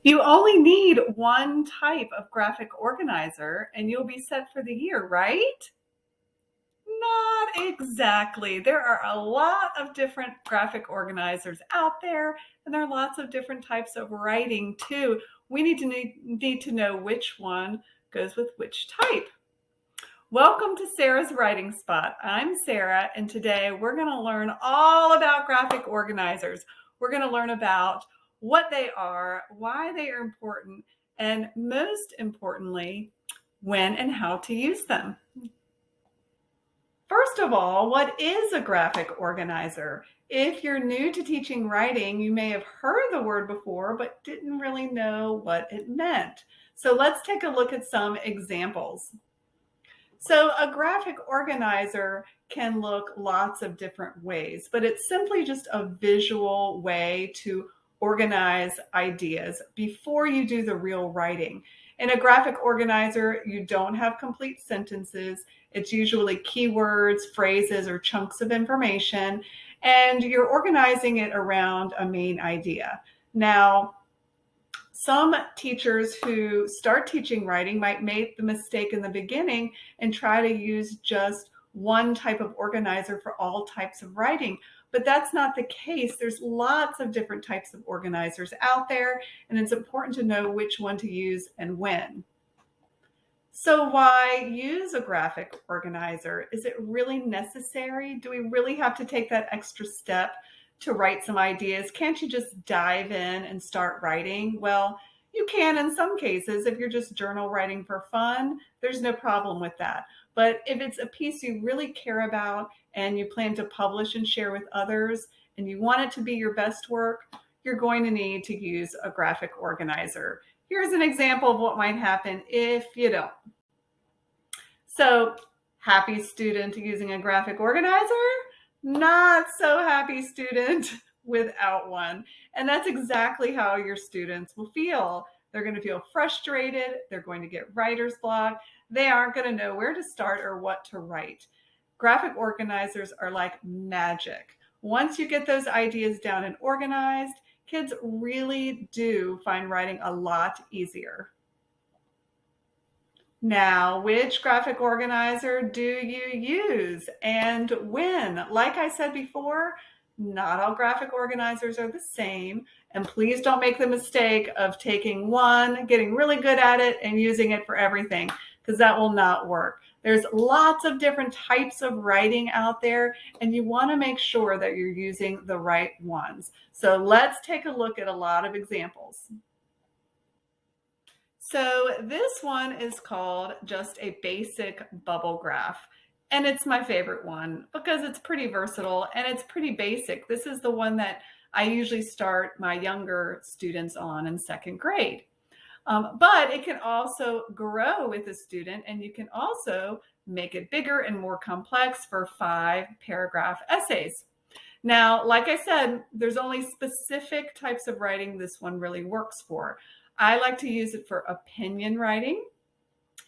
You only need one type of graphic organizer and you'll be set for the year, right? Not exactly. There are a lot of different graphic organizers out there, and there are lots of different types of writing too. We need to know which one goes with which type. Welcome to Sarah's Writing Spot. I'm Sarah, and today we're going to learn all about graphic organizers. We're going to learn about what they are, why they are important, and most importantly, when and how to use them. First of all, what is a graphic organizer? If you're new to teaching writing, you may have heard the word before, but didn't really know what it meant. So let's take a look at some examples. So a graphic organizer can look lots of different ways, but it's simply just a visual way to organize ideas before you do the real writing. In a graphic organizer, you don't have complete sentences. It's usually keywords, phrases, or chunks of information, and you're organizing it around a main idea. Now, some teachers who start teaching writing might make the mistake in the beginning and try to use just one type of organizer for all types of writing. But that's not the case. There's lots of different types of organizers out there, and it's important to know which one to use and when. So why use a graphic organizer? Is it really necessary? Do we really have to take that extra step to write some ideas? Can't you just dive in and start writing? Well, you can in some cases. If you're just journal writing for fun, there's no problem with that. But if it's a piece you really care about and you plan to publish and share with others, and you want it to be your best work, you're going to need to use a graphic organizer. Here's an example of what might happen if you don't. So, happy student using a graphic organizer? Not so happy student without one. And that's exactly how your students will feel. They're going to feel frustrated. They're going to get writer's block. They aren't going to know where to start or what to write. Graphic organizers are like magic. Once you get those ideas down and organized, kids really do find writing a lot easier. Now, which graphic organizer do you use and when? Like I said before, not all graphic organizers are the same. And please don't make the mistake of taking one, getting really good at it, and using it for everything, because that will not work. There's lots of different types of writing out there, and you want to make sure that you're using the right ones. So let's take a look at a lot of examples. So this one is called just a basic bubble graph. And it's my favorite one because it's pretty versatile and it's pretty basic. This is the one that I usually start my younger students on in second grade. But it can also grow with a student, and you can also make it bigger and more complex for 5-paragraph essays. Now, like I said, there's only specific types of writing this one really works for. I like to use it for opinion writing.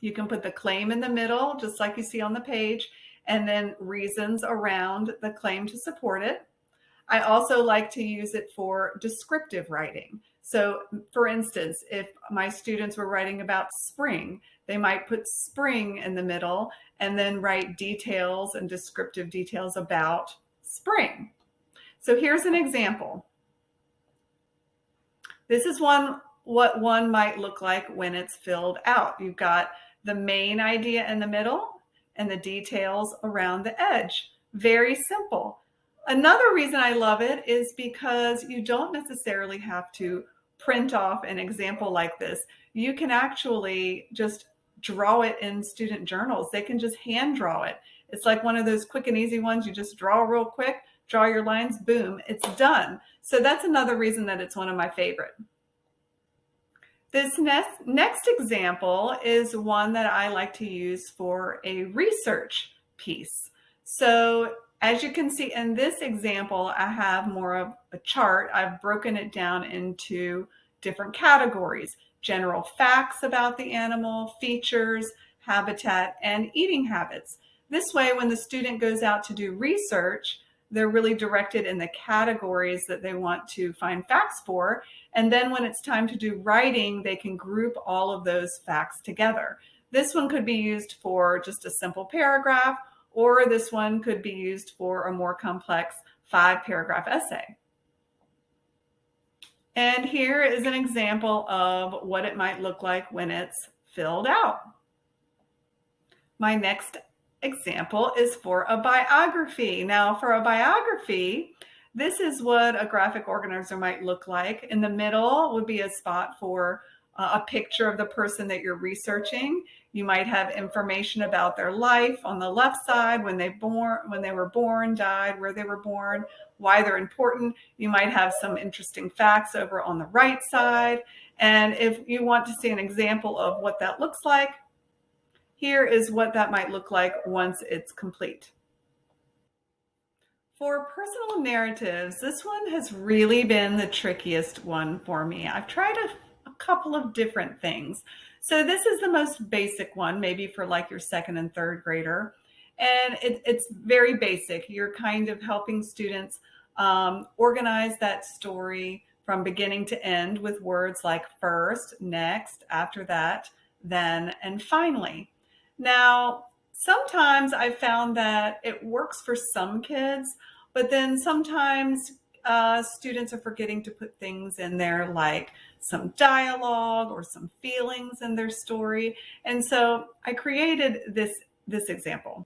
You can put the claim in the middle, just like you see on the page, and then reasons around the claim to support it. I also like to use it for descriptive writing. So for instance, if my students were writing about spring, they might put spring in the middle and then write details and descriptive details about spring. So here's an example. This is what one might look like when it's filled out. You've got the main idea in the middle and the details around the edge. Very simple. Another reason I love it is because you don't necessarily have to print off an example like this. You can actually just draw it in student journals. They can just hand draw it. It's like one of those quick and easy ones. You just draw real quick, draw your lines, boom, it's done. So that's another reason that it's one of my favorite. This next example is one that I like to use for a research piece. So as you can see in this example, I have more of a chart. I've broken it down into different categories: general facts about the animal, features, habitat, and eating habits. This way, when the student goes out to do research, they're really directed in the categories that they want to find facts for. And then when it's time to do writing, they can group all of those facts together. This one could be used for just a simple paragraph, or this one could be used for a more complex 5-paragraph essay. And here is an example of what it might look like when it's filled out. My next example is for a biography. Now, for a biography, this is what a graphic organizer might look like. In the middle would be a spot for a picture of the person that you're researching. You might have information about their life on the left side, when they were born, died, where they were born, why they're important. You might have some interesting facts over on the right side. And if you want to see an example of what that looks like, here is what that might look like once it's complete. For personal narratives, this one has really been the trickiest one for me. I've tried a couple of different things. So this is the most basic one, maybe for like your second and third grader. And it's very basic. You're kind of helping students organize that story from beginning to end with words like first, next, after that, then, and finally. Now, sometimes I've found that it works for some kids, but then sometimes students are forgetting to put things in there like some dialogue or some feelings in their story. And so I created this example.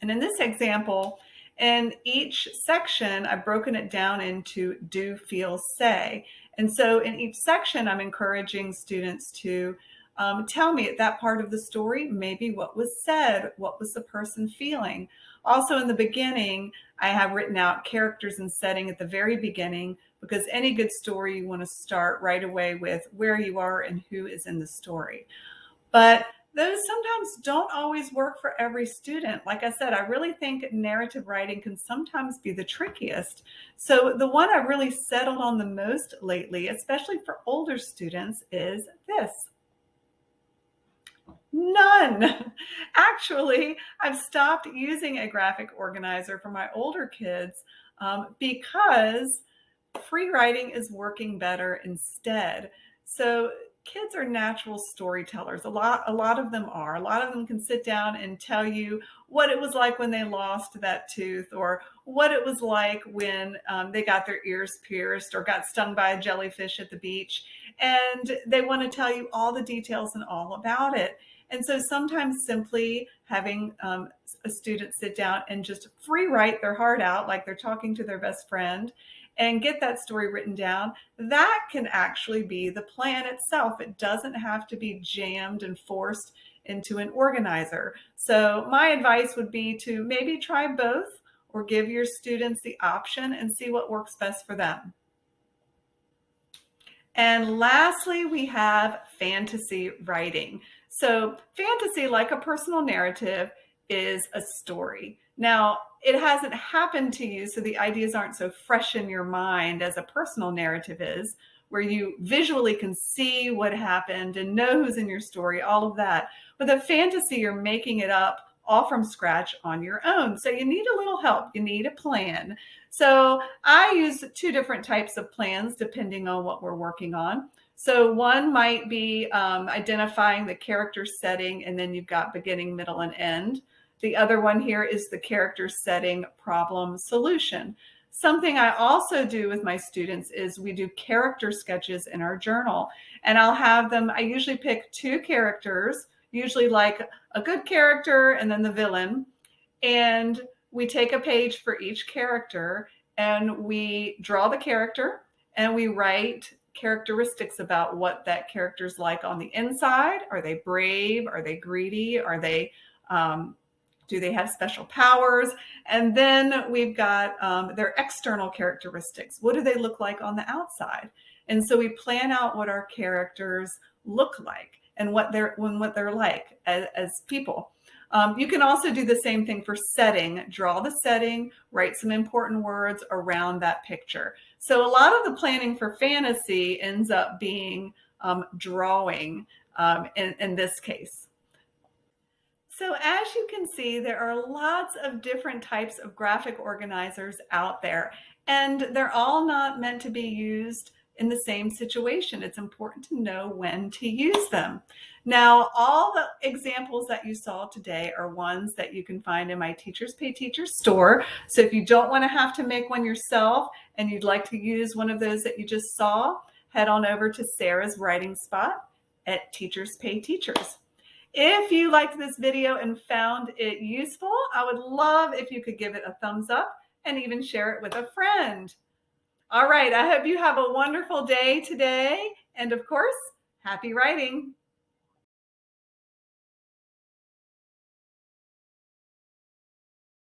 And in this example, in each section, I've broken it down into do, feel, say. And so in each section, I'm encouraging students to tell me at that part of the story, maybe what was said, what was the person feeling. Also in the beginning, I have written out characters and setting at the very beginning, because any good story, you want to start right away with where you are and who is in the story. But those sometimes don't always work for every student. Like I said, I really think narrative writing can sometimes be the trickiest. So the one I've really settled on the most lately, especially for older students, is this. None. Actually, I've stopped using a graphic organizer for my older kids because free writing is working better instead. So kids are natural storytellers. A lot of them are. A lot of them can sit down and tell you what it was like when they lost that tooth, or what it was like when they got their ears pierced or got stung by a jellyfish at the beach. And they want to tell you all the details and all about it. And so sometimes simply having a student sit down and just free write their heart out, like they're talking to their best friend, and get that story written down, that can actually be the plan itself. It doesn't have to be jammed and forced into an organizer. So my advice would be to maybe try both, or give your students the option and see what works best for them. And lastly, we have fantasy writing. So fantasy, like a personal narrative, is a story. Now, it hasn't happened to you, so the ideas aren't so fresh in your mind as a personal narrative is, where you visually can see what happened and know who's in your story, all of that. But the fantasy, you're making it up all from scratch on your own. So you need a little help. You need a plan. So I use 2 different types of plans depending on what we're working on. So one might be identifying the character setting, and then you've got beginning, middle, and end. The other one here is the character setting, problem, solution. Something I also do with my students is we do character sketches in our journal, and I'll have them, I usually pick 2 characters, usually like a good character and then the villain. And we take a page for each character and we draw the character and we write characteristics about what that character's like on the inside. Are they brave? Are they greedy? Are they, do they have special powers? And then we've got their external characteristics. What do they look like on the outside? And so we plan out what our characters look like and what they're like as people. You can also do the same thing for setting. Draw the setting, write some important words around that picture. So a lot of the planning for fantasy ends up being drawing in this case. So as you can see, there are lots of different types of graphic organizers out there, and they're all not meant to be used in the same situation. It's important to know when to use them. Now, all the examples that you saw today are ones that you can find in my Teachers Pay Teachers store. So if you don't want to have to make one yourself and you'd like to use one of those that you just saw, head on over to Sarah's Writing Spot at Teachers Pay Teachers. If you liked this video and found it useful, I would love if you could give it a thumbs up and even share it with a friend. All right, I hope you have a wonderful day today. And of course, happy writing.